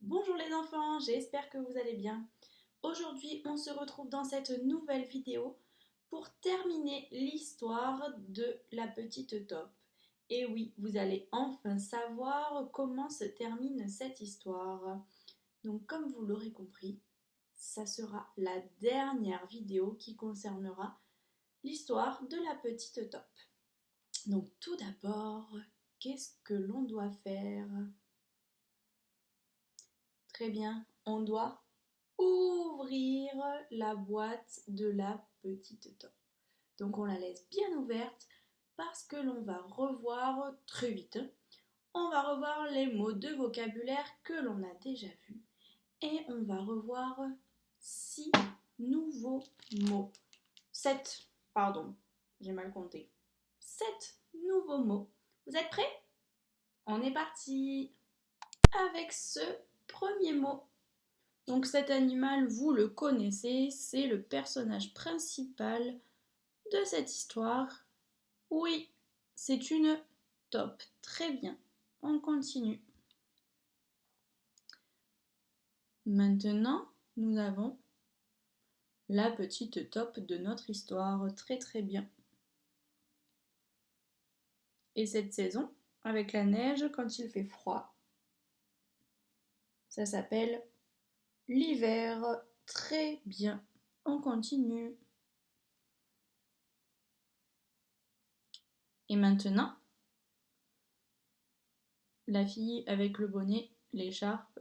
Bonjour les enfants, j'espère que vous allez bien. Aujourd'hui, on se retrouve dans cette nouvelle vidéo pour terminer l'histoire de la petite taupe. Et oui, vous allez enfin savoir comment se termine cette histoire. Donc comme vous l'aurez compris, ça sera la dernière vidéo qui concernera l'histoire de la petite taupe. Donc tout d'abord, qu'est-ce que l'on doit faire? Très bien, on doit ouvrir la boîte de la petite taupe. Donc on la laisse bien ouverte parce que l'on va revoir très vite. On va revoir les mots de vocabulaire que l'on a déjà vus et on va revoir 6 nouveaux mots. 7, pardon, j'ai mal compté. 7 nouveaux mots. Vous êtes prêts? On est parti avec ce premier mot. Donc cet animal, vous le connaissez, c'est le personnage principal de cette histoire. Oui, c'est une taupe. Très bien, on continue. Maintenant, nous avons la petite taupe de notre histoire. Très très bien. Et cette saison, avec la neige, quand il fait froid, ça s'appelle l'hiver. Très bien, on continue. Et maintenant, la fille avec le bonnet, l'écharpe,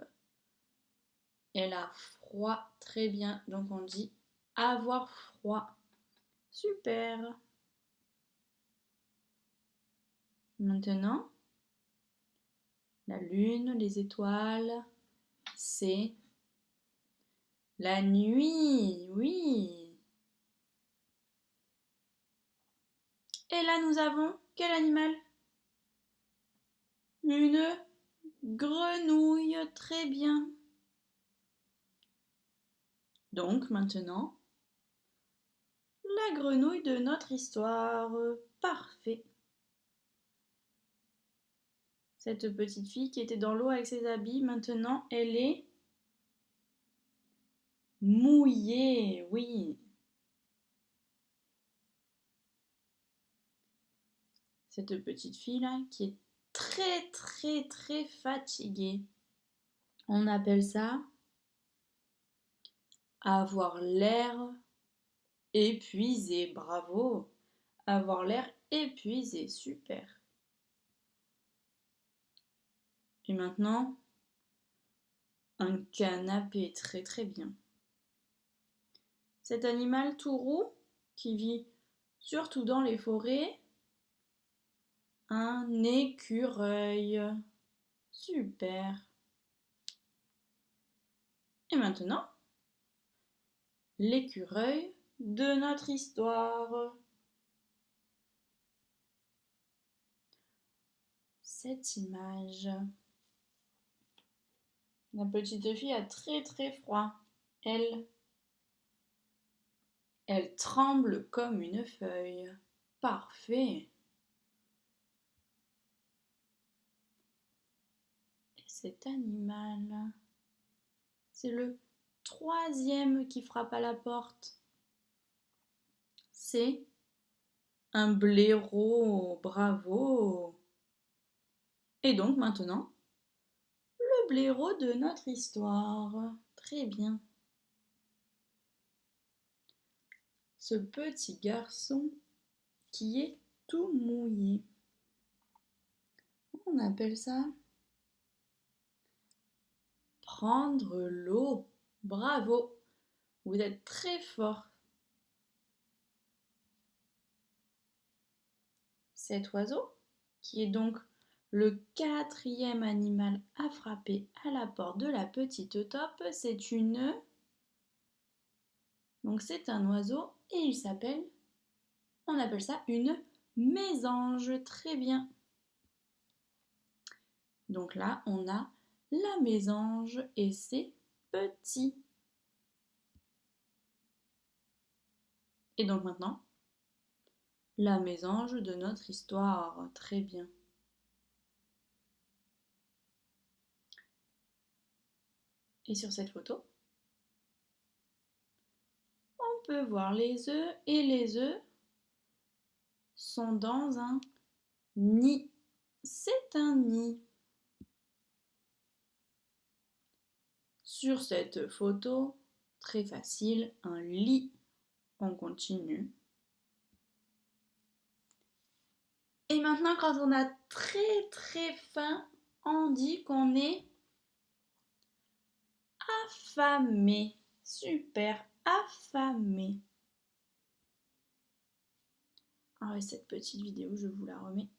elle a froid, très bien. Donc on dit avoir froid. Super. Maintenant, la lune, les étoiles, c'est la nuit, oui. Et là nous avons quel animal? Une grenouille, très bien. Donc maintenant, la grenouille de notre histoire, parfait. Cette petite fille qui était dans l'eau avec ses habits, maintenant elle est mouillée, oui. Cette petite fille là qui est très très très fatiguée. On appelle ça avoir l'air épuisé. Bravo. Avoir l'air épuisé, super. Et maintenant, un canapé, très très bien. Cet animal tout roux qui vit surtout dans les forêts, un écureuil. Super. Et maintenant, l'écureuil de notre histoire. Cette image. La petite fille a très très froid. Elle tremble comme une feuille. Parfait. Et cet animal, c'est le troisième qui frappe à la porte. C'est un blaireau. Bravo. Et donc maintenant, le blaireau de notre histoire. Très bien. Ce petit garçon qui est tout mouillé. On appelle ça prendre l'eau. Bravo. Vous êtes très fort. Cet oiseau, qui est donc le quatrième animal à frapper à la porte de la petite taupe, c'est une... Donc c'est un oiseau et il s'appelle... On appelle ça une mésange. Très bien. Donc là, on a la mésange et ses petits. Et donc maintenant, la mésange de notre histoire. Très bien. Et sur cette photo, on peut voir les œufs et les œufs sont dans un nid. C'est un nid. Sur cette photo, très facile, un lit. On continue. Et maintenant, quand on a très faim, on dit qu'on est affamé. Super, affamé. Ah ouais, cette petite vidéo, je vous la remets.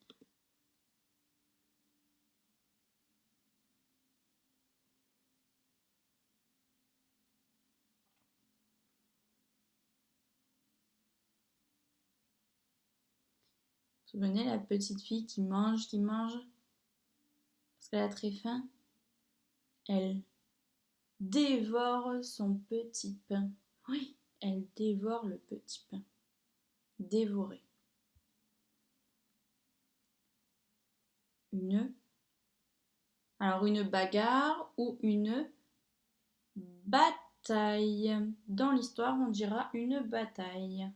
Vous vous souvenez la petite fille qui mange, parce qu'elle a très faim? Elle dévore son petit pain. Oui, elle dévore le petit pain. Dévorer. Alors une bagarre ou une bataille. Dans l'histoire, on dira une bataille.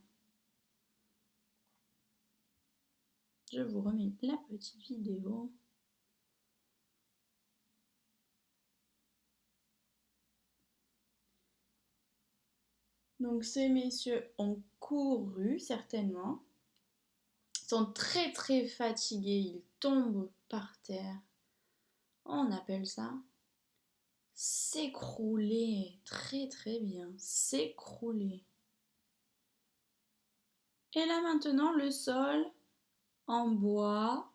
Je vous remets la petite vidéo. Donc ces messieurs ont couru certainement. Ils sont très fatigués. Ils tombent par terre. On appelle ça s'écrouler. Très bien. S'écrouler. Et là maintenant, le sol en bois.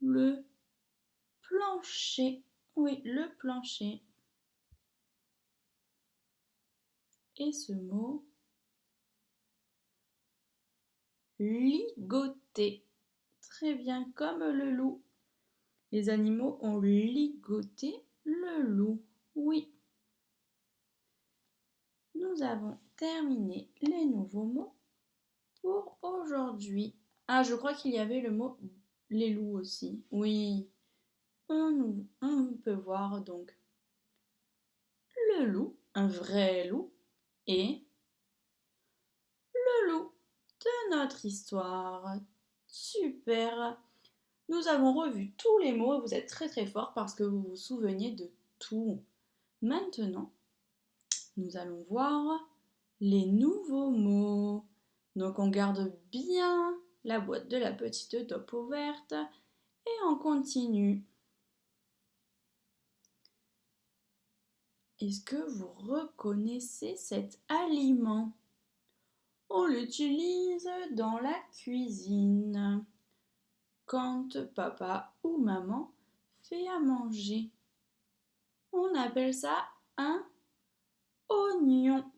Le plancher. Oui, le plancher. Et ce mot, ligoter. Très bien, comme le loup. Les animaux ont ligoté le loup. Oui. Nous avons terminé les nouveaux mots pour aujourd'hui. Ah, je crois qu'il y avait le mot les loups aussi. Oui. On peut voir donc le loup, un vrai loup, et le loup de notre histoire. Super. Nous avons revu tous les mots et vous êtes très forts parce que vous vous souveniez de tout. Maintenant, nous allons voir les nouveaux mots. Donc on garde bien la boîte de la petite top ouverte et on continue. Est-ce que vous reconnaissez cet aliment? On l'utilise dans la cuisine quand papa ou maman fait à manger. On appelle ça un oignon.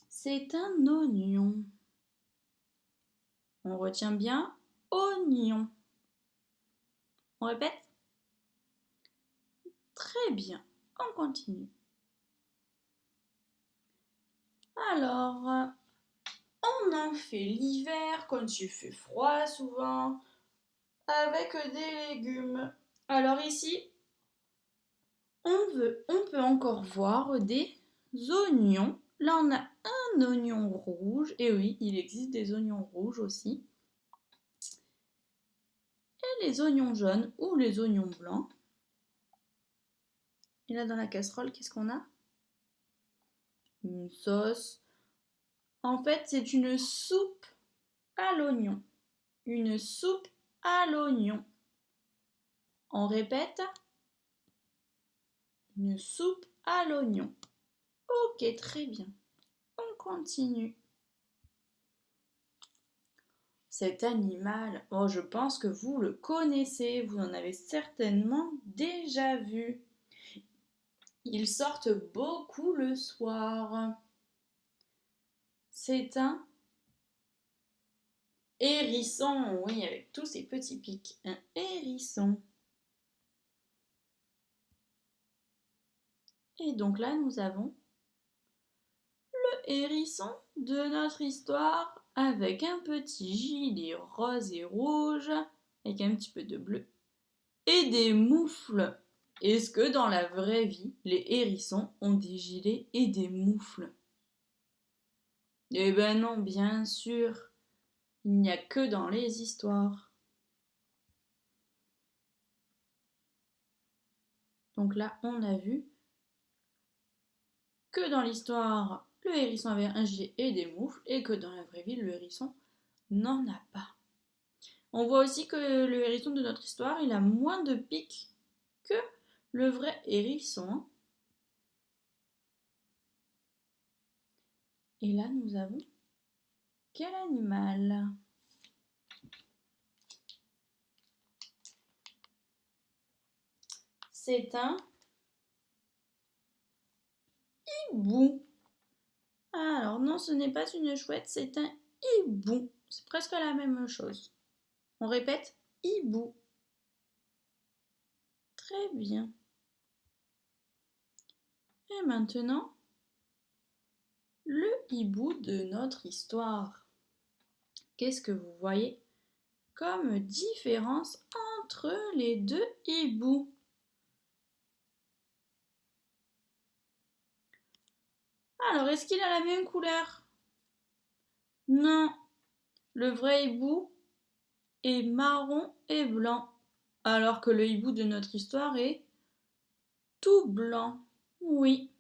C'est un oignon. On retient bien oignon. On répète? Très bien. On continue. Alors, on en fait l'hiver quand il fait froid souvent, avec des légumes. Alors ici, on peut encore voir des oignons. Là, on a un oignon rouge. Et oui, il existe des oignons rouges aussi. Et les oignons jaunes ou les oignons blancs. Et là, dans la casserole, qu'est-ce qu'on a? Une sauce. En fait, c'est une soupe à l'oignon. Une soupe à l'oignon. On répète? Une soupe à l'oignon. Ok, très bien. On continue. Cet animal, oh, je pense que vous le connaissez, vous en avez certainement déjà vu. Ils sortent beaucoup le soir. C'est un hérisson, oui, avec tous ses petits pics. Un hérisson. Et donc là, nous avons le hérisson de notre histoire avec un petit gilet rose et rouge, avec un petit peu de bleu, et des moufles. Est-ce que dans la vraie vie, les hérissons ont des gilets et des moufles? Eh ben non, bien sûr. Il n'y a que dans les histoires. Donc là, on a vu que dans l'histoire, le hérisson avait un gilet et des moufles, et que dans la vraie vie, le hérisson n'en a pas. On voit aussi que le hérisson de notre histoire, il a moins de pics que le vrai hérisson. Et là, nous avons quel animal? C'est un hibou. Alors non, ce n'est pas une chouette, c'est un hibou. C'est presque la même chose. On répète, hibou. Très bien. Et maintenant, le hibou de notre histoire. Qu'est-ce que vous voyez comme différence entre les deux hiboux? Alors, est-ce qu'il a la même couleur? Non. Le vrai hibou est marron et blanc, alors que le hibou de notre histoire est tout blanc. Oui.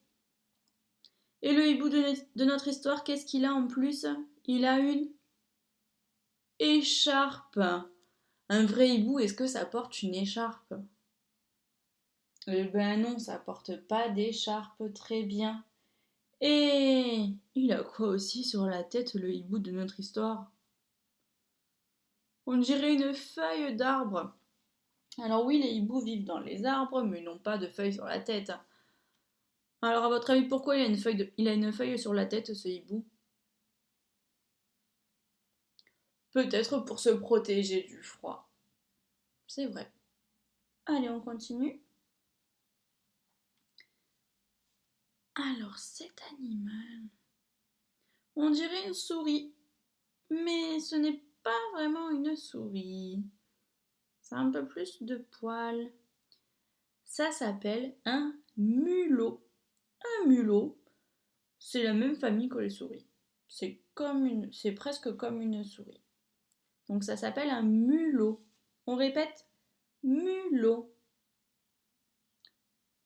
Et le hibou de notre histoire, qu'est-ce qu'il a en plus? Il a une écharpe. Un vrai hibou, est-ce que ça porte une écharpe? Eh ben non, ça porte pas d'écharpe, très bien. Et il a quoi aussi sur la tête, le hibou de notre histoire? On dirait une feuille d'arbre. Alors oui, les hiboux vivent dans les arbres, mais n'ont pas de feuilles sur la tête. Alors à votre avis, pourquoi il a une feuille sur la tête, ce hibou? Peut-être pour se protéger du froid. C'est vrai. Allez, on continue. Alors cet animal, on dirait une souris, mais ce n'est pas vraiment une souris. C'est un peu plus de poils. Ça s'appelle un mulot. Un mulot, c'est la même famille que les souris. C'est presque comme une souris. Donc ça s'appelle un mulot. On répète, mulot.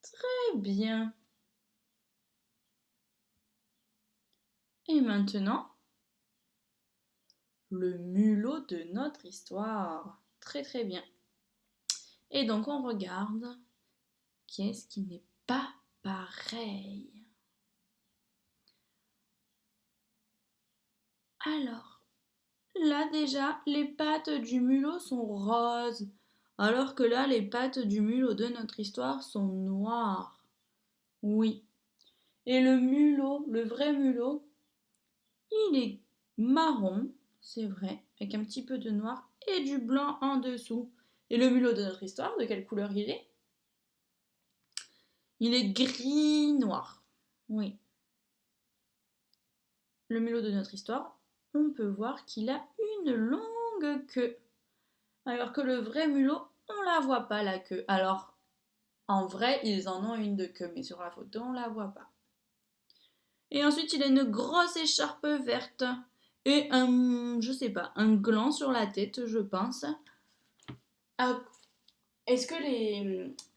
Très bien. Et maintenant, le mulot de notre histoire. Très très bien. Et donc on regarde qu'est-ce qui n'est pas pareil. Alors, là déjà, les pattes du mulot sont roses, alors que là, les pattes du mulot de notre histoire sont noires. Oui. Et le mulot, le vrai mulot, il est marron, c'est vrai, avec un petit peu de noir et du blanc en dessous. Et le mulot de notre histoire, de quelle couleur il est? Il est gris-noir. Oui. Le mulot de notre histoire, on peut voir qu'il a une longue queue. Alors que le vrai mulot, on la voit pas la queue. Alors, en vrai, ils en ont une de queue, mais sur la photo, on la voit pas. Et ensuite, il a une grosse écharpe verte et je sais pas, un gland sur la tête, je pense. Ah, est-ce que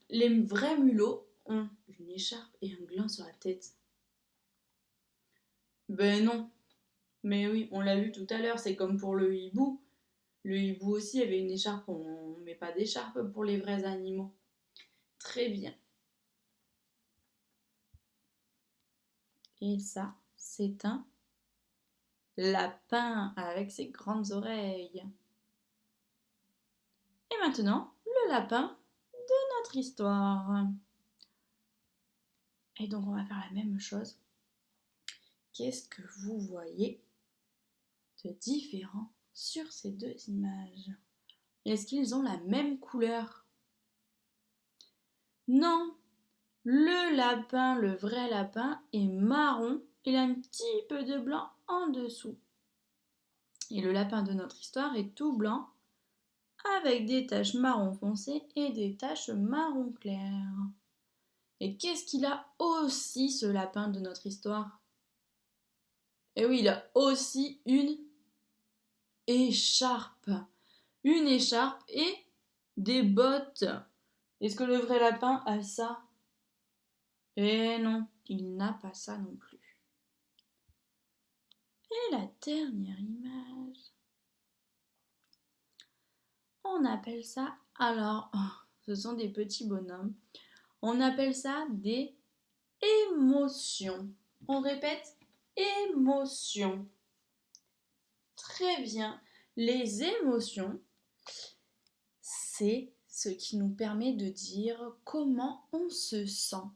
les vrais mulots ont une écharpe et un gland sur la tête? Ben non. Mais oui, on l'a vu tout à l'heure, c'est comme pour le hibou. Le hibou aussi avait une écharpe, on met pas d'écharpe pour les vrais animaux. Très bien. Et ça, c'est un lapin avec ses grandes oreilles. Et maintenant, le lapin de notre histoire. Et donc, on va faire la même chose. Qu'est-ce que vous voyez de différent sur ces deux images? Est-ce qu'ils ont la même couleur? Non, le lapin, le vrai lapin, est marron. Il a un petit peu de blanc en dessous. Et le lapin de notre histoire est tout blanc avec des taches marron foncé et des taches marron clair. Et qu'est-ce qu'il a aussi, ce lapin de notre histoire? Eh oui, il a aussi une écharpe. Une écharpe et des bottes. Est-ce que le vrai lapin a ça? Eh non, il n'a pas ça non plus. Et la dernière image, on appelle ça, alors, ce sont des petits bonhommes, on appelle ça des émotions. On répète, émotions. Très bien. Les émotions, c'est ce qui nous permet de dire comment on se sent.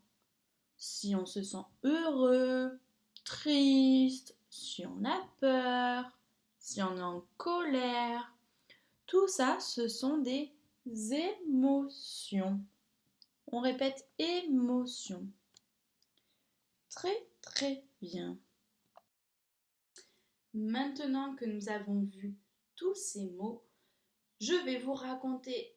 Si on se sent heureux, triste, si on a peur, si on est en colère. Tout ça, ce sont des émotions. On répète émotions. Très très bien. Maintenant que nous avons vu tous ces mots, je vais vous raconter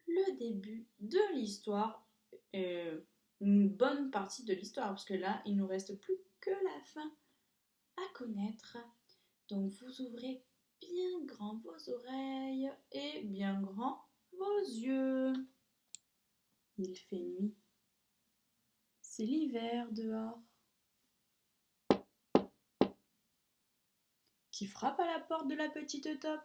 le début de l'histoire, une bonne partie de l'histoire, parce que là, il ne nous reste plus que la fin à connaître. Donc vous ouvrez bien grand vos oreilles et bien grand vos yeux. Il fait nuit. C'est l'hiver dehors. Qui frappe à la porte de la petite Top?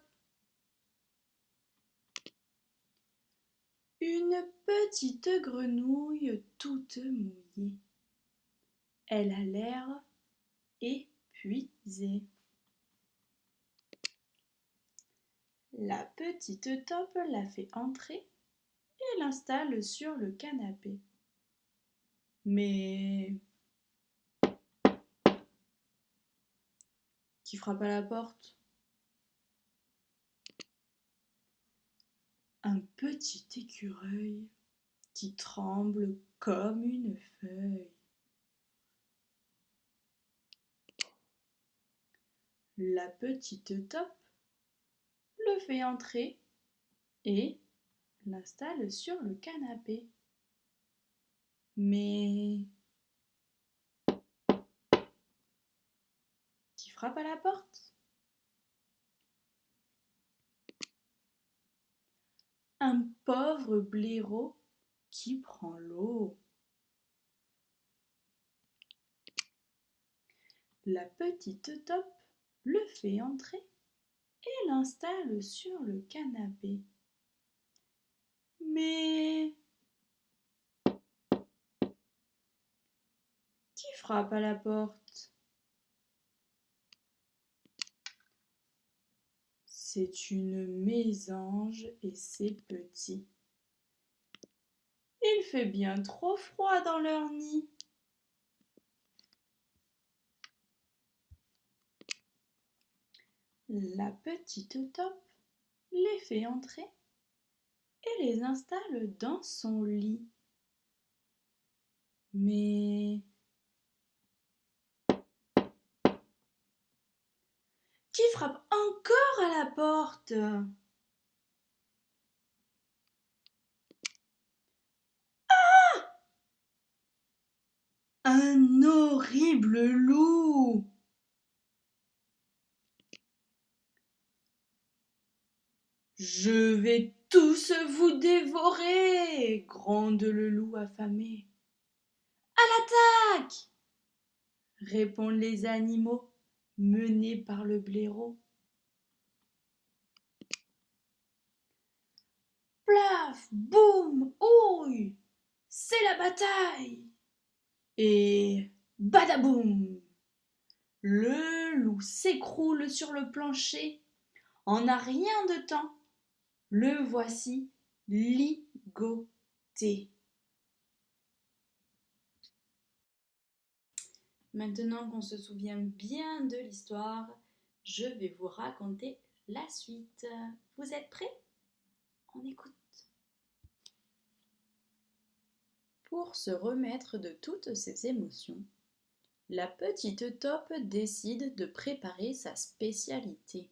Une petite grenouille toute mouillée. Elle a l'air épuisée. La petite Top la fait entrer et l'installe sur le canapé. Mais qui frappe à la porte? Un petit écureuil qui tremble comme une feuille. La petite Top le fait entrer et l'installe sur le canapé. Mais qui frappe à la porte? Un pauvre blaireau qui prend l'eau. La petite Top le fait entrer et l'installe sur le canapé. Mais qui frappe à la porte? C'est une mésange et ses petits. Il fait bien trop froid dans leur nid. La petite Top les fait entrer et les installe dans son lit. Mais qui frappe encore à la porte? Un horrible loup! Je vais tous vous dévorer, gronde le loup affamé. À l'attaque! Répondent les animaux menés par le blaireau. Plaf, boum, ouille, c'est la bataille! Et badaboum! Le loup s'écroule sur le plancher. En un rien de temps, le voici ligoté. Maintenant qu'on se souvient bien de l'histoire, je vais vous raconter la suite. Vous êtes prêts? On écoute. Pour se remettre de toutes ces émotions, la petite Top décide de préparer sa spécialité.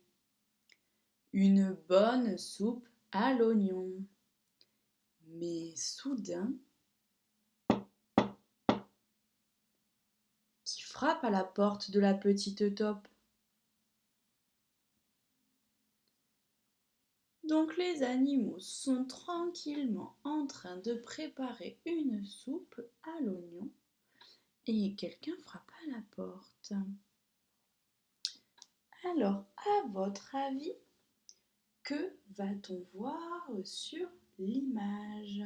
Une bonne soupe à l'oignon. Mais soudain, qui frappe à la porte de la petite taupe. Donc les animaux sont tranquillement en train de préparer une soupe à l'oignon et quelqu'un frappe à la porte. Alors, à votre avis, que va-t-on voir sur l'image?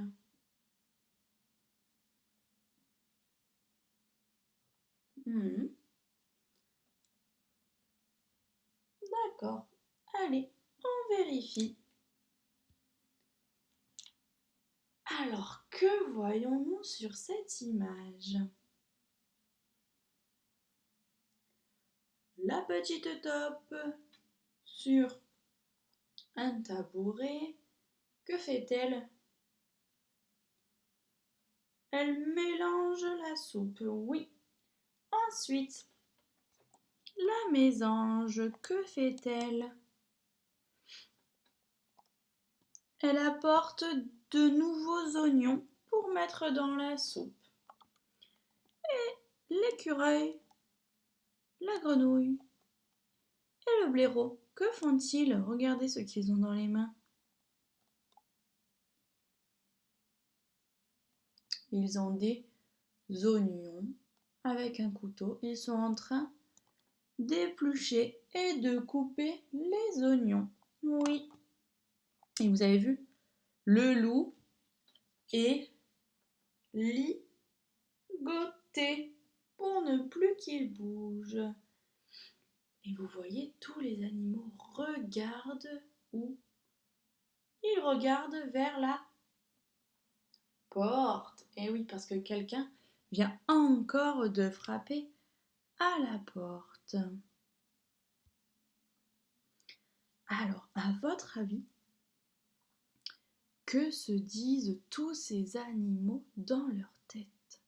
D'accord. Allez, on vérifie. Alors, que voyons-nous sur cette image? La petite taupe sur un tabouret. Que fait-elle? Elle mélange la soupe, oui. Ensuite, la mésange, que fait-elle? Elle apporte de nouveaux oignons pour mettre dans la soupe. Et l'écureuil, la grenouille et le blaireau, que font-ils? Regardez ce qu'ils ont dans les mains. Ils ont des oignons avec un couteau. Ils sont en train d'éplucher et de couper les oignons. Oui. Et vous avez vu, le loup est ligoté pour ne plus qu'il bouge. Et vous voyez, tous les animaux regardent où? Ils regardent vers la porte. Et oui, parce que quelqu'un vient encore de frapper à la porte. Alors, à votre avis, que se disent tous ces animaux dans leur tête?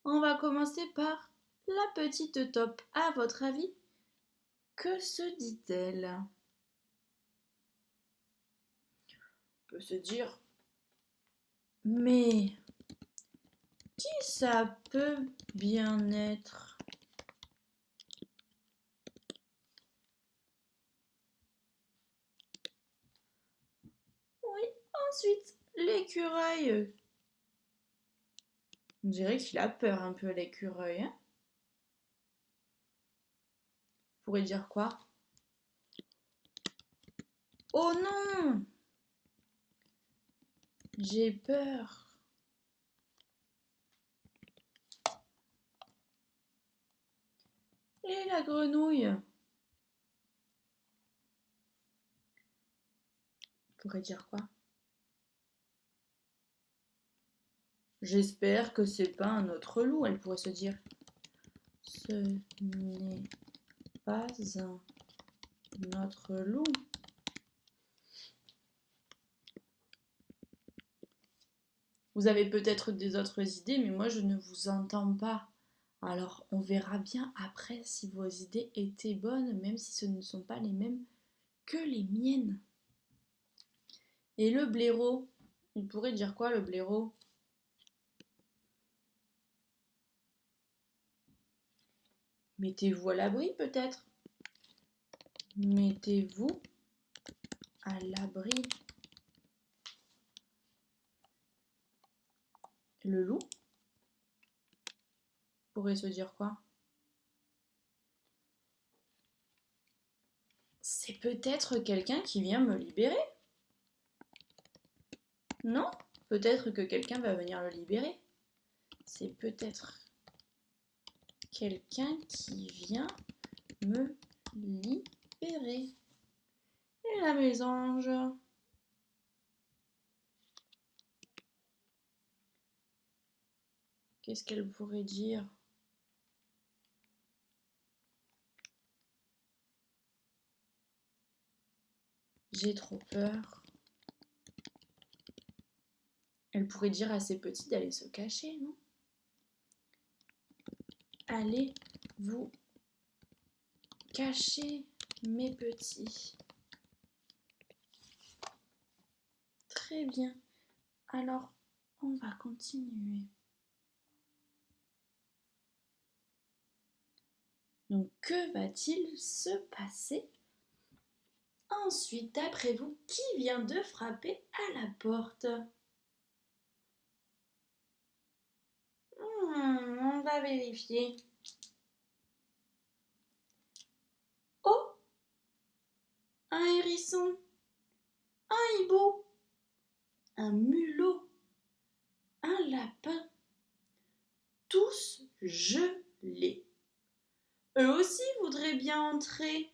On va commencer par la petite taupe. À votre avis, que se dit-elle? On peut se dire, mais qui ça peut bien être? Oui, ensuite, l'écureuil. On dirait qu'il a peur un peu, l'écureuil. Hein? On pourrait dire quoi? Oh non! J'ai peur. Et la grenouille? On pourrait dire quoi? J'espère que c'est pas un autre loup, elle pourrait se dire. Ce n'est pas un autre loup. Vous avez peut-être des autres idées, mais moi je ne vous entends pas. Alors on verra bien après si vos idées étaient bonnes, même si ce ne sont pas les mêmes que les miennes. Et le blaireau, il pourrait dire quoi le blaireau? Mettez-vous à l'abri peut-être. Mettez-vous à l'abri. Le loup pourrait se dire quoi? C'est peut-être quelqu'un qui vient me libérer. Non? Peut-être que quelqu'un va venir le libérer. C'est peut-être quelqu'un qui vient me libérer. Et la mésange? Qu'est-ce qu'elle pourrait dire? J'ai trop peur. Elle pourrait dire à ses petits d'aller se cacher, non? Allez vous cacher, mes petits. Très bien. Alors, on va continuer. Donc, que va-t-il se passer ensuite, d'après vous, qui vient de frapper à la porte? On va vérifier. Oh, un hérisson, un hibou, un mulot, un lapin, tous gelés. Eux aussi voudraient bien entrer.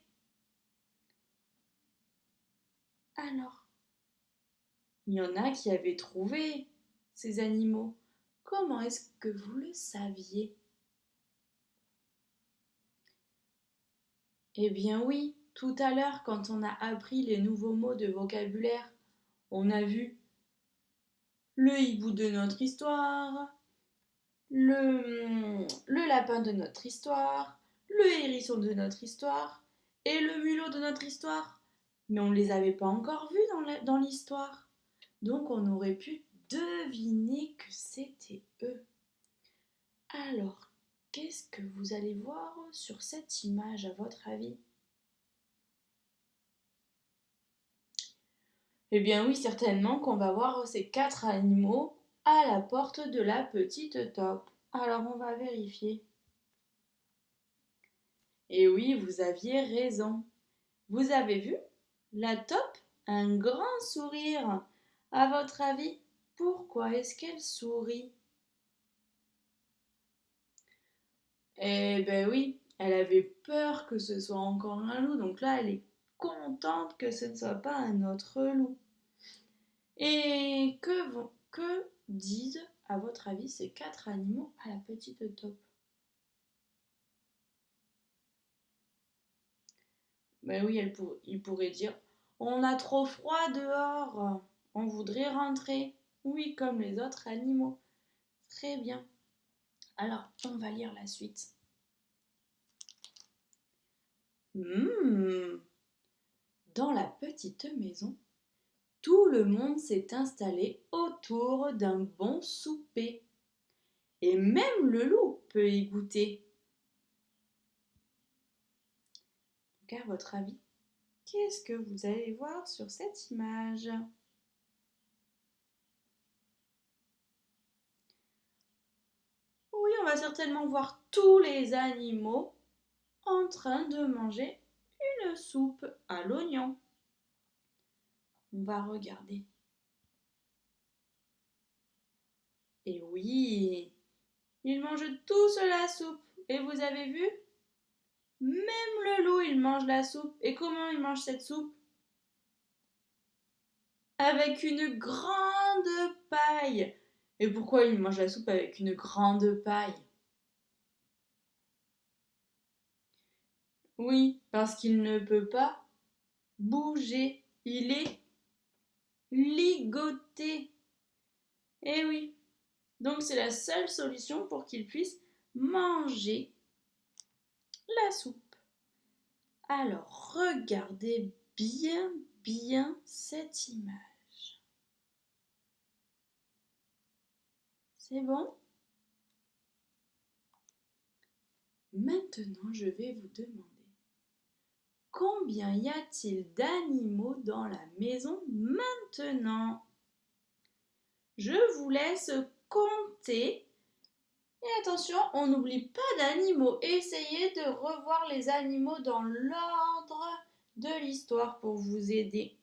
Alors, il y en a qui avaient trouvé ces animaux. Comment est-ce que vous le saviez? Eh bien oui, tout à l'heure, quand on a appris les nouveaux mots de vocabulaire, on a vu le hibou de notre histoire, le lapin de notre histoire, le hérisson de notre histoire et le mulot de notre histoire. Mais on ne les avait pas encore vus dans l'histoire. Donc on aurait pu deviner que c'était eux. Alors, qu'est-ce que vous allez voir sur cette image à votre avis? Eh bien oui, certainement qu'on va voir ces 4 animaux à la porte de la petite taupe. Alors on va vérifier. Et oui, vous aviez raison. Vous avez vu? La taupe a un grand sourire. À votre avis, pourquoi est-ce qu'elle sourit? Eh ben oui, elle avait peur que ce soit encore un loup, donc là elle est contente que ce ne soit pas un autre loup. Et que disent, à votre avis, ces 4 animaux à la petite taupe? Ben oui, il pourrait dire, on a trop froid dehors, on voudrait rentrer. Oui, comme les autres animaux. Très bien. Alors, on va lire la suite. Dans la petite maison, tout le monde s'est installé autour d'un bon souper. Et même le loup peut y goûter. Donc, à votre avis, qu'est-ce que vous allez voir sur cette image? Oui, on va certainement voir tous les animaux en train de manger une soupe à l'oignon. On va regarder. Et oui, ils mangent tous la soupe. Et vous avez vu? Même le loup, il mange la soupe. Et comment il mange cette soupe? Avec une grande paille. Et pourquoi il mange la soupe avec une grande paille? Oui, parce qu'il ne peut pas bouger. Il est ligoté. Eh oui. Donc c'est la seule solution pour qu'il puisse manger la soupe. Alors regardez bien cette image. C'est bon? Maintenant, je vais vous demander combien y a-t-il d'animaux dans la maison maintenant? Je vous laisse compter. Et attention, on n'oublie pas d'animaux. Essayez de revoir les animaux dans l'ordre de l'histoire pour vous aider.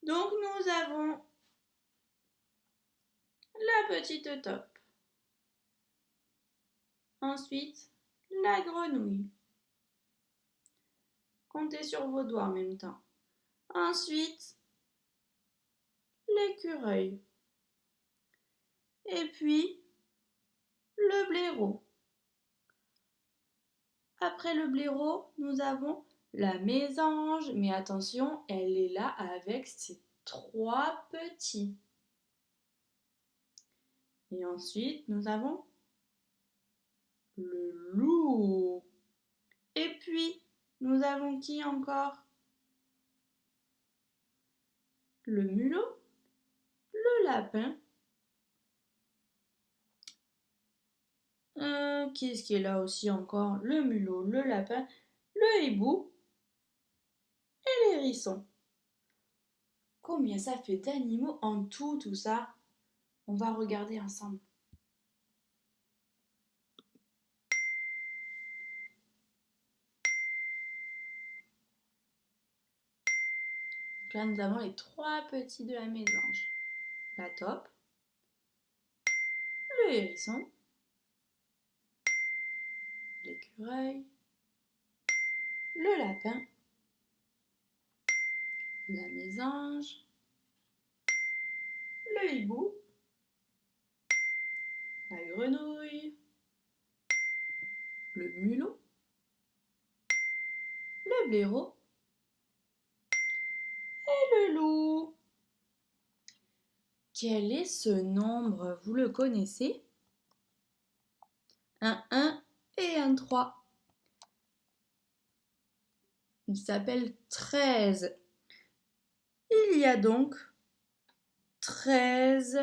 Donc nous avons la petite taupe. Ensuite, la grenouille. Comptez sur vos doigts en même temps. Ensuite, l'écureuil. Et puis, le blaireau. Après le blaireau, nous avons la mésange. Mais attention, elle est là avec ses 3 petits. Et ensuite, nous avons le loup. Et puis, Nous avons qui encore? Le mulot, le lapin. Qui est-ce qui est là aussi encore? Le mulot, le lapin, le hibou et l'hérisson. Combien ça fait d'animaux en tout ça? On va regarder ensemble. Donc là, nous avons les 3 petits de la mésange. La taupe, le hérisson, l'écureuil, le lapin, la mésange, le hibou, la grenouille, le mulot, le blaireau et le loup. Quel est ce nombre? Vous le connaissez? Un 1 et un 3. Il s'appelle 13. Il y a donc 13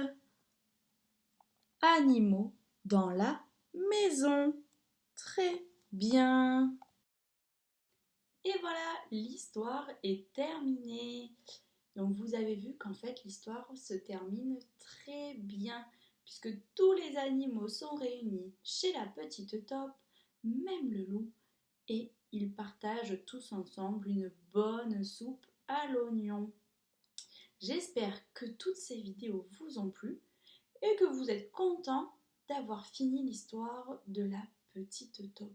animaux dans la maison. Très bien. Et voilà, l'histoire est terminée. Donc vous avez vu qu'en fait l'histoire se termine très bien puisque tous les animaux sont réunis chez la petite taupe, même le loup, et ils partagent tous ensemble une bonne soupe à l'oignon. J'espère que toutes ces vidéos vous ont plu et que vous êtes contents d'avoir fini l'histoire de la petite taupe.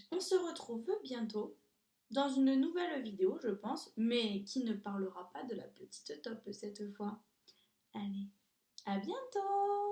On se retrouve bientôt dans une nouvelle vidéo, je pense, mais qui ne parlera pas de la petite taupe cette fois. Allez, à bientôt!